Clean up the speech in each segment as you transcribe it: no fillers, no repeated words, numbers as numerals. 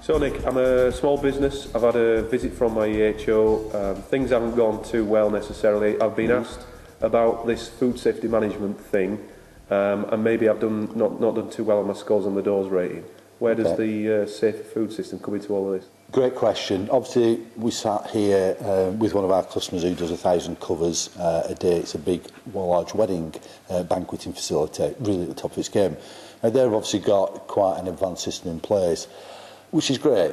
So Nick, I'm a small business. I've had a visit from my EHO. Things haven't gone too well necessarily. I've been asked about this food safety management thing, and maybe I've not done too well on my scores on the doors rating. Where does the safer food system come into all of this? Great question. Obviously, we sat here with one of our customers who does 1,000 covers a day. It's a big, large wedding banqueting facility, really at the top of its game. Now, they've obviously got quite an advanced system in place, which is great.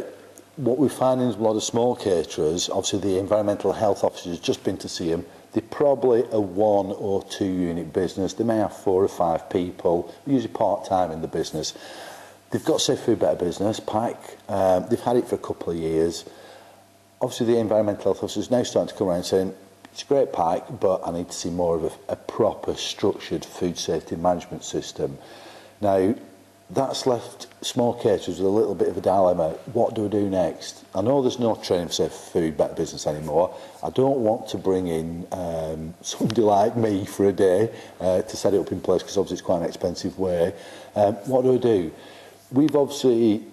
What we're finding is a lot of small caterers, obviously the environmental health officers just been to see them. They're probably a 1 or 2 unit business. They may have 4 or 5 people, usually part-time in the business. They've got Safe Food Better Business, PAC. They've had it for a couple of years. Obviously, the environmental health officers now starting to come around saying, it's a great PAC, but I need to see more of a proper, structured food safety management system. Now, that's left small caterers with a little bit of a dilemma. What do I do next? I know there's no training for Safe Food Better Business anymore. I don't want to bring in somebody like me for a day to set it up in place, because obviously it's quite an expensive way. What do I do? We've obviously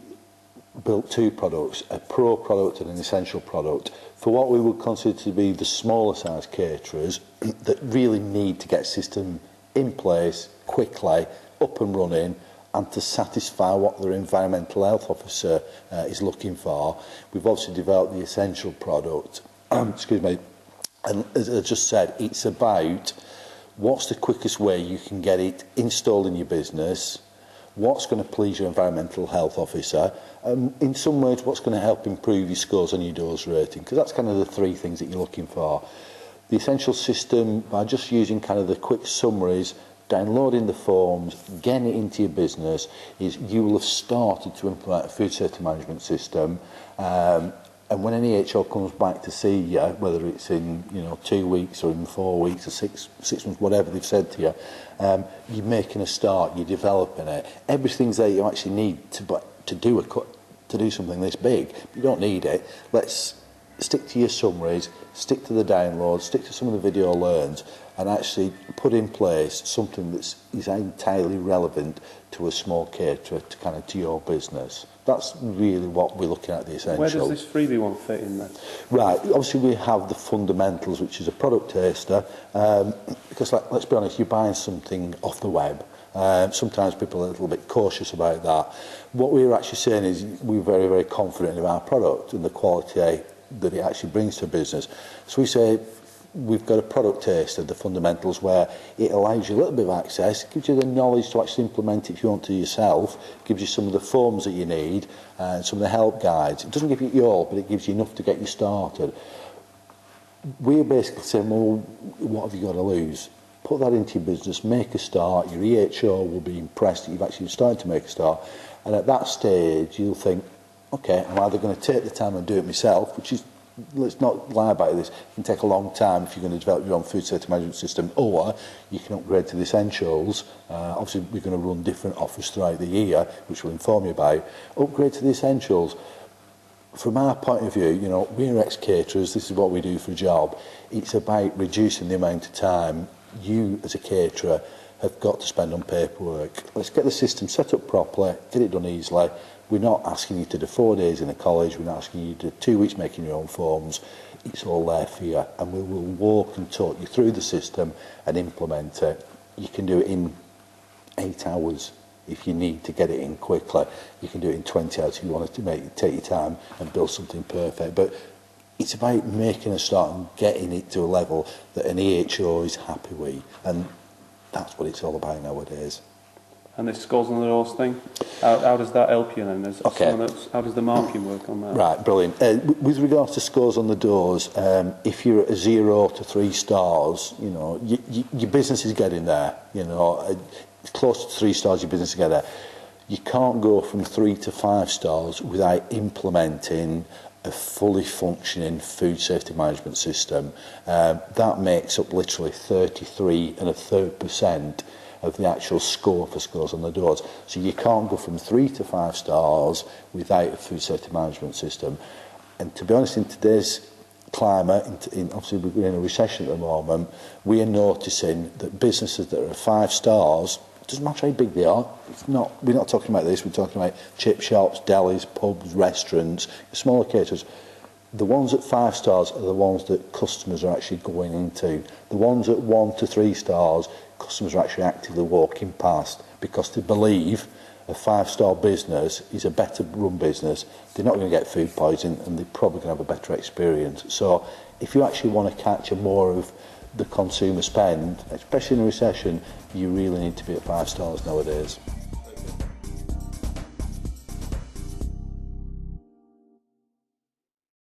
built 2 products, a pro product and an essential product, for what we would consider to be the smaller size caterers that really need to get a system in place quickly, up and running, and to satisfy what their environmental health officer is looking for. We've obviously developed the essential product, excuse me, and as I just said, it's about what's the quickest way you can get it installed in your business, what's going to please your environmental health officer, and in some ways what's going to help improve your scores on your doors rating, because that's kind of the 3 things that you're looking for. The essential system, by just using kind of the quick summaries, downloading the forms, getting it into your business, is you will have started to implement a food safety management system. And when an EHO comes back to see you, whether it's in 2 weeks or in 4 weeks or six months, whatever they've said to you, you're making a start, you're developing it. Everything's there you actually need to do something this big. You don't need it. Let's stick to your summaries, stick to the downloads, stick to some of the video learns, and actually put in place something that is entirely relevant to a small caterer, to your business. That's really what we're looking at, the essential. Where does this freebie one fit in then? Right, obviously we have the fundamentals, which is a product taster, because let's be honest, you're buying something off the web. Sometimes people are a little bit cautious about that. What we're actually saying is we're very, very confident in our product and the quality that it actually brings to a business. So we say we've got a product taster, the fundamentals, where it allows you a little bit of access, gives you the knowledge to actually implement it if you want to yourself, gives you some of the forms that you need and some of the help guides. It doesn't give you all, but it gives you enough to get you started. We're basically saying, well, what have you got to lose? Put that into your business, make a start. Your EHO will be impressed that you've actually started to make a start, and at that stage you'll think, okay, I'm either going to take the time and do it myself, which is, let's not lie about this, it can take a long time if you're going to develop your own food safety management system, or you can upgrade to the essentials. Obviously we're going to run different offers throughout the year, which we'll inform you about. Upgrade to the essentials. From our point of view, we're ex-caterers, this is what we do for a job. It's about reducing the amount of time you as a caterer have got to spend on paperwork. Let's get the system set up properly, get it done easily. We're not asking you to do 4 days in a college, we're not asking you to do 2 weeks making your own forms. It's all there for you, and we will walk and talk you through the system and implement it. You can do it in 8 hours if you need to get it in quickly. You can do it in 20 hours if you want to take your time and build something perfect. But it's about making a start and getting it to a level that an EHO is happy with, and that's what it's all about nowadays. And this scores on the doors thing, how does that help you then? Okay. How does the marking work on that? Right, brilliant. With regards to scores on the doors, if you're at a 0 to 3 stars, your business is getting there. Close to 3 stars, your business is getting there. You can't go from 3 to 5 stars without implementing a fully functioning food safety management system. That makes up literally 33.33% of the actual score for scores on the doors. So you can't go from 3 to 5 stars without a food safety management system. And to be honest, in today's climate, obviously we're in a recession at the moment, we are noticing that businesses that are 5 stars doesn't matter how big they are. We're not talking about this. We're talking about chip shops, delis, pubs, restaurants, smaller caterers. The ones at 5 stars are the ones that customers are actually going into. The ones at 1 to 3 stars, customers are actually actively walking past because they believe a 5-star business is a better run business. They're not going to get food poisoning, and they're probably going to have a better experience. So if you actually want to capture more of the consumer spend, especially in a recession, you really need to be at 5 stars nowadays.